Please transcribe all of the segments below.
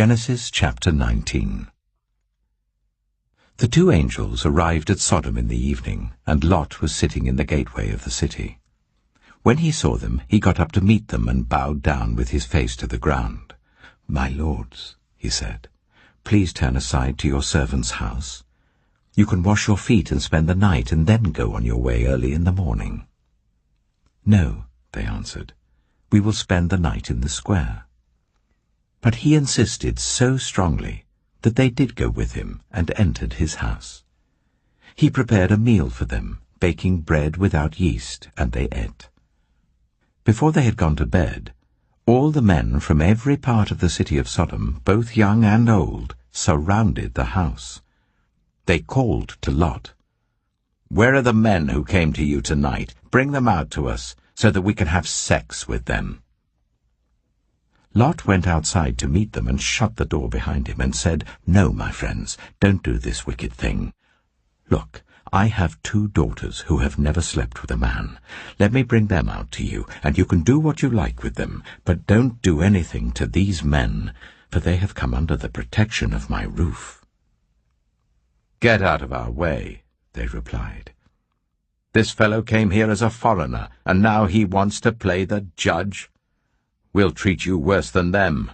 Genesis chapter 19. The two angels arrived at Sodom in the evening, and Lot was sitting in the gateway of the city. When he saw them, he got up to meet them and bowed down with his face to the ground. "My lords," he said, "please turn aside to your servant's house. You can wash your feet and spend the night and then go on your way early in the morning." "No," they answered, "we will spend the night in the square." But he insisted so strongly that they did go with him and entered his house. He prepared a meal for them, baking bread without yeast, and they ate. Before they had gone to bed, all the men from every part of the city of Sodom, both young and old, surrounded the house. They called to Lot, "Where are the men who came to you tonight? Bring them out to us, so that we can have sex with them." Lot went outside to meet them and shut the door behind him and said, "No, my friends, don't do this wicked thing. Look, I have 2 daughters who have never slept with a man. Let me bring them out to you, and you can do what you like with them, but don't do anything to these men, for they have come under the protection of my roof." "Get out of our way," they replied. "This fellow came here as a foreigner, and now he wants to play the judge. We'll treat you worse than them."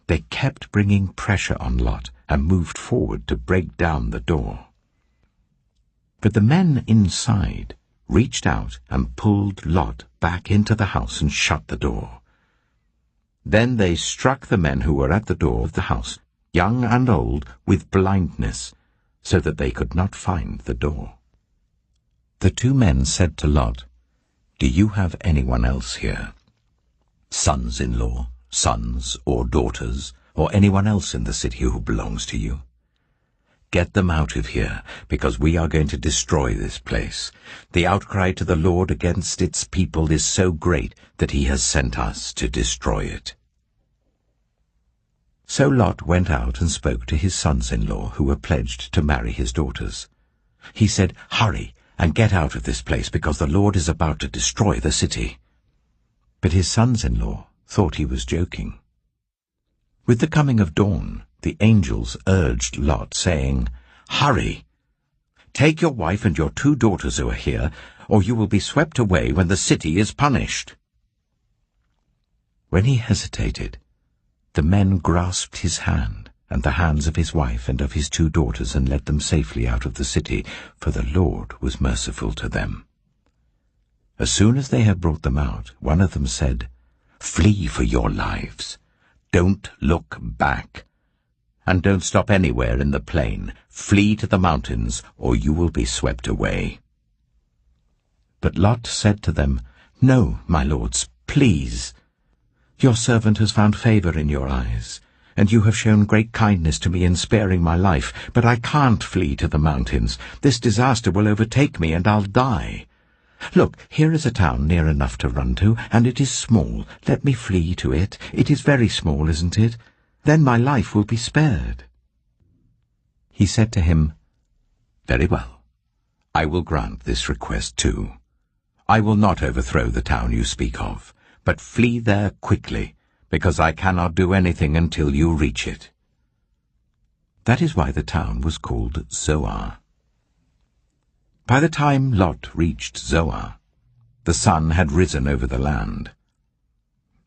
They kept bringing pressure on Lot and moved forward to break down the door. But the men inside reached out and pulled Lot back into the house and shut the door. Then they struck the men who were at the door of the house, young and old, with blindness, so that they could not find the door. The 2 men said to Lot, "Do you have anyone else here? Sons-in-law, sons or daughters, or anyone else in the city who belongs to you? Get them out of here, because we are going to destroy this place. The outcry to the Lord against its people is so great that he has sent us to destroy it." So Lot went out and spoke to his sons-in-law who were pledged to marry his daughters. He said, "Hurry and get out of this place, because the Lord is about to destroy the city." But his sons-in-law thought he was joking. With the coming of dawn, the angels urged Lot, saying, "Hurry! Take your wife and your 2 daughters who are here, or you will be swept away when the city is punished." When he hesitated, the men grasped his hand and the hands of his wife and of his 2 daughters and led them safely out of the city, for the Lord was merciful to them. As soon as they had brought them out, one of them said, "Flee for your lives. Don't look back. And don't stop anywhere in the plain. Flee to the mountains, or you will be swept away." But Lot said to them, "No, my lords, please. Your servant has found favor in your eyes, and you have shown great kindness to me in sparing my life, but I can't flee to the mountains. This disaster will overtake me, and I'll die. Look, here is a town near enough to run to, and it is small. Let me flee to it. It is very small, isn't it? Then my life will be spared." He said to him, "Very well. I will grant this request too. I will not overthrow the town you speak of, but flee there quickly, because I cannot do anything until you reach it." That is why the town was called Zoar. By the time Lot reached Zoar, the sun had risen over the land.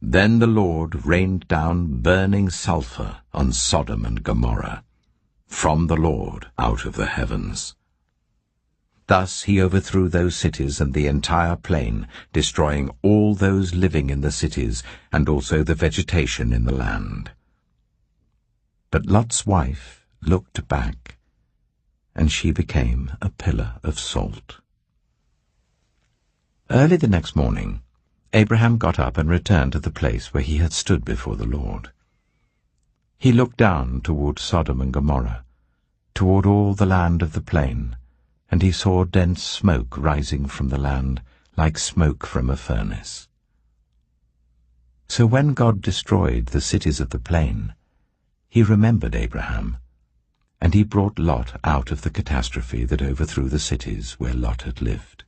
Then the Lord rained down burning sulfur on Sodom and Gomorrah, from the Lord out of the heavens. Thus he overthrew those cities and the entire plain, destroying all those living in the cities and also the vegetation in the land. But Lot's wife looked back, and she became a pillar of salt. Early the next morning, Abraham got up and returned to the place where he had stood before the Lord. He looked down toward Sodom and Gomorrah, toward all the land of the plain, and he saw dense smoke rising from the land, like smoke from a furnace. So when God destroyed the cities of the plain, he remembered Abraham, and he brought Lot out of the catastrophe that overthrew the cities where Lot had lived.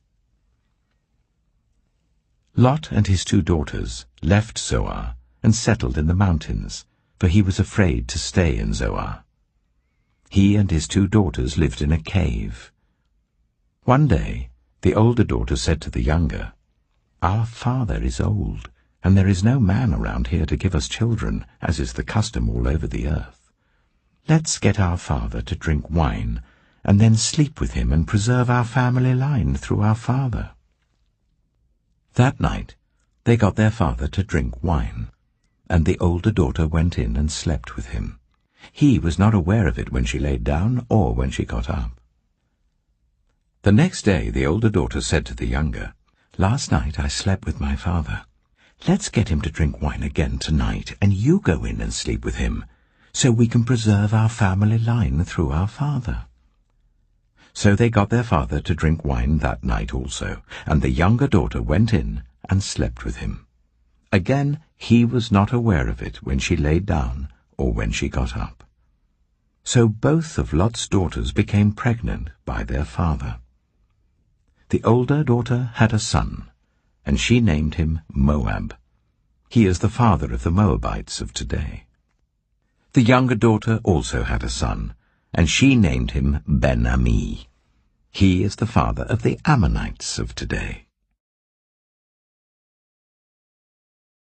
Lot and his 2 daughters left Zoar and settled in the mountains, for he was afraid to stay in Zoar. He and his 2 daughters lived in a cave. One day, the older daughter said to the younger, "Our father is old, and there is no man around here to give us children, as is the custom all over the earth. Let's get our father to drink wine, and then sleep with him and preserve our family line through our father." That night, they got their father to drink wine, and the older daughter went in and slept with him. He was not aware of it when she laid down or when she got up. The next day the older daughter said to the younger, "Last night I slept with my father. Let's get him to drink wine again tonight, and you go in and sleep with him, so we can preserve our family line through our father." So they got their father to drink wine that night also, and the younger daughter went in and slept with him. Again he was not aware of it when she laid down or when she got up. So both of Lot's daughters became pregnant by their father. The older daughter had a son, and she named him Moab. He is the father of the Moabites of today. The younger daughter also had a son, and she named him Ben-Ami. He is the father of the Ammonites of today.